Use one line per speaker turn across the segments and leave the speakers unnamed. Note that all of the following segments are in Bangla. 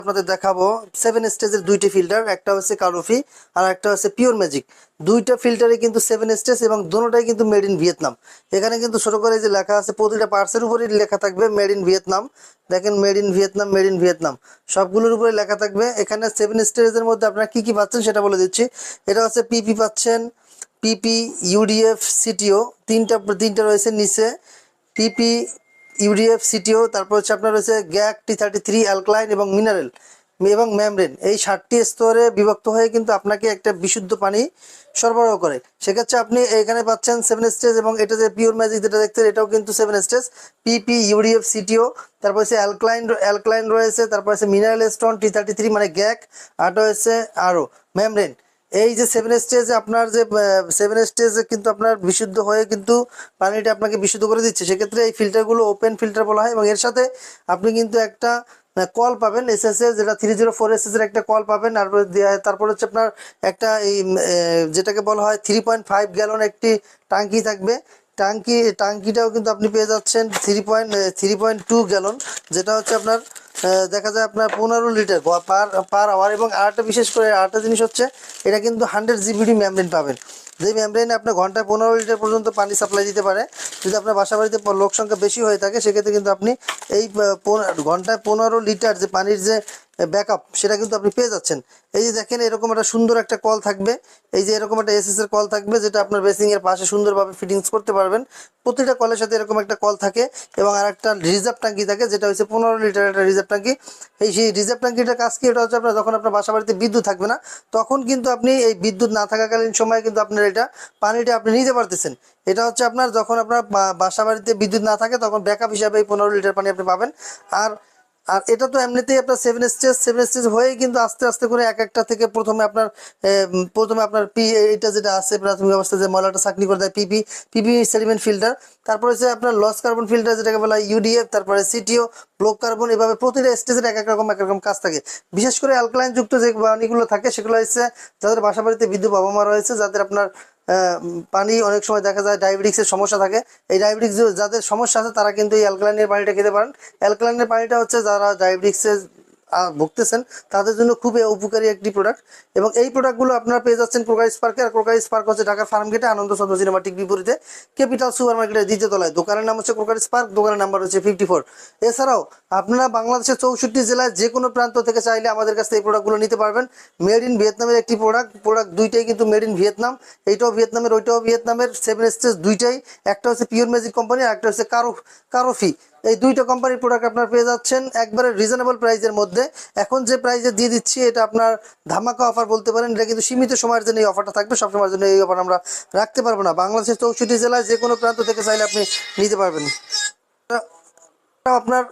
আপনাদের দেখাবো 7 স্টেজের দুইটি ফিল্টার, একটা হচ্ছে কারোফি আর একটা হচ্ছে পিওর ম্যাজিক। দুইটা ফিল্টারে কিন্তু 7 স্টেজ এবং দুটোটাই কিন্তু মেড ইন ভিয়েতনাম। এখানে কিন্তু ছোট করে যে লেখা আছে প্রতিটা পার্টসের উপরেই লেখা থাকবে মেড ইন ভিয়েতনাম। দেখেন made in Vietnam, made in Vietnam সবগুলোর উপরে লেখা থাকবে। এখানে 7 স্টেজের মধ্যে আপনারা কি কি পাচ্ছেন সেটা বলে দিচ্ছি। এটা হচ্ছে পিপি পাচ্ছেন, পিপি, ইউডিএফ, সিটিও, তিনটা রয়েছে নিচে। পিপি, ইউডিএফ, সিটিও, তারপর হচ্ছে আপনার রয়েছে গ্যাক, T33, অ্যালকালাইন এবং মিনারেল এবং মেমব্রেন। এই 7টি স্তরে বিভক্ত হয়ে কিন্তু আপনাকে একটা বিশুদ্ধ পানি সরবরাহ করে। সেক্ষেত্রে আপনি এখানে পাচ্ছেন 7 স্টেজ এবং এটা যে পিওর ম্যাজিক যেটা দেখছেন এটাও কিন্তু 7 স্টেজ। পিপি, ইউডিএফ, সিটিও, তারপর হচ্ছে অ্যালকালাইন রয়েছে, তারপর হচ্ছে মিনারেল স্টোন, T33 মানে গ্যাক, আরটা হচ্ছে আরও মেমব্রেন। এই যে 7 স্টেজে আপনার যে 7 স্টেজে কিন্তু আপনার বিশুদ্ধ হয়ে কিন্তু পানিটা আপনাকে বিশুদ্ধ করে দিচ্ছে। সেক্ষেত্রে এই ফিল্টারগুলো ওপেন ফিল্টার বলা হয় এবং এর সাথে আপনি কিন্তু একটা কল পাবেন এসএসএস, যেটা 304 এসএস এর একটা কল পাবেন। তারপর হচ্ছে আপনার একটা এই যেটাকে বলা হয় 3.5 গ্যালন একটি টাঙ্কি থাকবে। টাঙ্কিটাও কিন্তু আপনি পেয়ে যাচ্ছেন 3.2 গ্যালন, যেটা হচ্ছে আপনার দেখা যায় আপনার 15 লিটার পার আওয়ার। এবং আরেকটা বিশেষ করে আরেকটা জিনিস হচ্ছে এটা কিন্তু 100 জিবিডি মেমব্রেন পাবেন, যে মেমব্রেনে আপনার ঘন্টায় 15 লিটার পর্যন্ত পানি সাপ্লাই দিতে পারে। যদি আপনার বাসা বাড়িতে লোক সংখ্যা বেশি হয়ে থাকে সেক্ষেত্রে কিন্তু আপনি এই ঘন্টায় 15 লিটার যে পানির যে ব্যাকআপ সেটা কিন্তু আপনি পেয়ে যাচ্ছেন। এই যে দেখেন এরকম একটা সুন্দর একটা কল থাকবে, এই যে এরকম একটা এসএস এর কল থাকবে যেটা আপনার বেসিং এর পাশে সুন্দরভাবে ফিটিংস করতে পারবেন। প্রতিটা কলের সাথে এরকম একটা কল থাকে এবং আর একটা রিজার্ভ ট্যাঙ্কি থাকে যেটা হচ্ছে 15 লিটার একটা রিজার্ভ ট্যাঙ্কি। সেই রিজার্ভ ট্যাঙ্কিটার কাজ কি, এটা হচ্ছে আপনার যখন আপনার বাসা বাড়িতে বিদ্যুৎ থাকবে না তখন কিন্তু আপনি এই বিদ্যুৎ না থাকাকালীন সময় কিন্তু আপনার এটা পানিটা আপনি নিতে পারতেছেন। এটা হচ্ছে আপনার যখন আপনার বাসা বাড়িতে বিদ্যুৎ না থাকে তখন ব্যাকআপ হিসাবে এই 15 লিটার পানি আপনি পাবেন। আর আর এটা তো এমনিতেই আপনার 7 স্টেজ হয়েই কিন্তু আস্তে আস্তে করে এক একটা থেকে প্রথমে আপনার এটা যেটা আছে প্রাথমিক অবস্থায় যে ময়লাটা চাকনি করে দেয় পিপি সেডিমেন্ট ফিল্টার, তারপর হচ্ছে আপনার লস কার্বন ফিল্টার যেটাকে বলা হয় ইউডিএফ, তারপরে সিটিও, ব্লক কার্বন। এভাবে প্রতিটা স্টেজের এক এক রকম কাজ থাকে। বিশেষ করে অ্যালকালাইন যুক্ত যে পানিগুলো থাকে সেগুলো হচ্ছে যাদের বাসা বাড়িতে বিদ্যুৎ অবমা রয়েছে, যাদের আপনার পানি অনেক সময় দেখা যায় ডায়াবেটিক্সের সমস্যা থাকে। এই ডায়াবেটিক্স যাদের সমস্যা আছে তারা কিন্তু এই অ্যালকালাইনের পানিটা খেতে পারেন। অ্যালকালাইনের পানিটা হচ্ছে যারা ডায়াবেটিক্সের ভুগতেছেন তাদের জন্য খুবই উপকারী একটি প্রোডাক্ট। এবং এই প্রোডাক্টগুলো আপনারা পেয়ে যাচ্ছেন ক্রোকার স্পার্কে। আর ক্রোকার স্পার্ক হচ্ছে ঢাকার ফার্ম গেটে আনন্দ চন্দ্র সিনেমা ঠিক বিপরীতে ক্যাপিটাল সুপার মার্কেটের দ্বিতীয় তলায়। দোকানের নাম হচ্ছে ক্রোকার স্পার্ক, দোকানের নাম্বার হচ্ছে 54। এছাড়াও আপনারা বাংলাদেশের 64 জেলায় যে কোনো প্রান্ত থেকে চাইলে আমাদের কাছে এই প্রোডাক্টগুলো নিতে পারবেন। মেড ইন ভিয়েতনামের একটি প্রোডাক্ট দুইটাই কিন্তু মেড ইন ভিয়েতনাম, এইটাও ভিয়েতনামের ওইটাও ভিয়েতনামের। 7 স্টেজ দুইটাই, একটা হচ্ছে পিওর ম্যাজিক কোম্পানি আর একটা হচ্ছে কারোফি। এই দুইটা কোম্পানির প্রোডাক্ট আপনারা পেয়ে যাচ্ছেন একবারে রিজনেবল প্রাইসের মধ্যে। এখন যে প্রাইসে দিয়ে দিচ্ছি এটা আপনার ধামাকা অফার বলতে পারেন। এটা কিন্তু সীমিত সময়ের জন্য এই অফারটা থাকবে, সব সময়ের জন্য এই অফার আমরা রাখতে পারবো না। বাংলাদেশের 64 জেলায় যে কোনো প্রান্ত থেকে চাইলে আপনি নিতে পারবেন আপনার।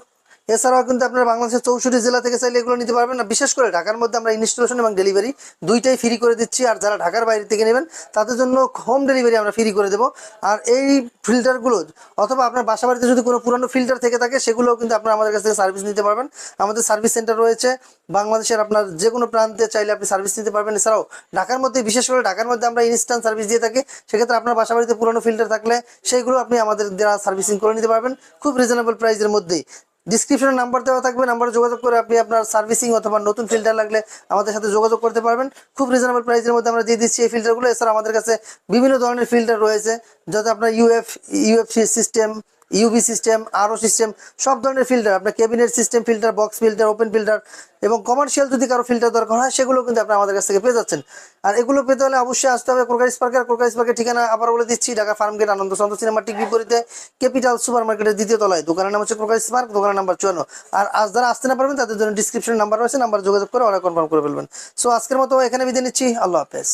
এছাড়াও কিন্তু আপনারা বাংলাদেশের 64 জেলা থেকে চাইলে এগুলো নিতে পারবেন না। বিশেষ করে ঢাকার মধ্যে আমরা ইনস্টলেশন এবং ডেলিভারি দুইটাই ফ্রি করে দিচ্ছি। আর যারা ঢাকার বাইরে থেকে নেবেন তাদের জন্য হোম ডেলিভারি আমরা ফ্রি করে দেবো। আর এই ফিল্টারগুলো অথবা আপনার বাসা বাড়িতে যদি কোনো পুরানো ফিল্টার থেকে থাকে সেগুলোও কিন্তু আপনারা আমাদের কাছ থেকে সার্ভিস নিতে পারবেন। আমাদের সার্ভিস সেন্টার রয়েছে বাংলাদেশের আপনার যে কোনো প্রান্তে চাইলে আপনি সার্ভিস নিতে পারবেন। এছাড়াও ঢাকার মধ্যে, বিশেষ করে ঢাকার মধ্যে আমরা ইনস্ট্যান্ট সার্ভিস দিয়ে থাকি। সেক্ষেত্রে আপনার বাসা বাড়িতে পুরানো ফিল্টার থাকলে সেইগুলো আপনি আমাদের দ্বারা সার্ভিসিং করে নিতে পারবেন খুব রিজনেবল প্রাইসের মধ্যেই। ডিসক্রিপশনে নাম্বার দেওয়া থাকবে, নাম্বারে যোগাযোগ করে আপনি আপনার সার্ভিসিং অথবা নতুন ফিল্টার লাগলে আমাদের সাথে যোগাযোগ করতে পারবেন। খুব রিজনেবল প্রাইসের মধ্যে আমরা দিয়ে দিচ্ছি এই ফিল্টারগুলো। এছাড়া আমাদের কাছে বিভিন্ন ধরনের ফিল্টার রয়েছে, যাতে আপনার ইউএফসি সিস্টেম, ইউভি সিস্টেম, আরও সিস্টেম, সব ধরনের ফিল্টার, আপনার cabinet system filter, box filter, open filter এবং কমার্শিয়াল যদি কারো ফিল্টার দরকার হয় সেগুলো কিন্তু আপনারা আমাদের কাছ থেকে পেয়ে যাচ্ছেন। আর এগুলো পেতে হলে অবশ্যই আসতে হবে ক্রোকার স্পার্কে। আর ক্রোকার স্পার্কের ঠিকানা আবার বলে দিচ্ছি, ঢাকা ফার্ম গেট আনন্দ চন্দ্র সিনেমা ঠিক বিপরীতে ক্যাপিটাল সুপার মার্কেটের দ্বিতীয় তলায়। দোকানের নাম হচ্ছে ক্রোকার স্পার্ক, দোকানের নাম্বার 54। আর আজ যারা আসতে না পারবেন তাদের জন্য ডিসক্রিপশনে নাম্বার রয়েছে, নাম্বার যোগাযোগ করে অর্ডার কনফার্ম করে ফেলবেন। সো আজকের মতো এখানে বিদায় নিচ্ছি, আল্লাহ হাফেজ।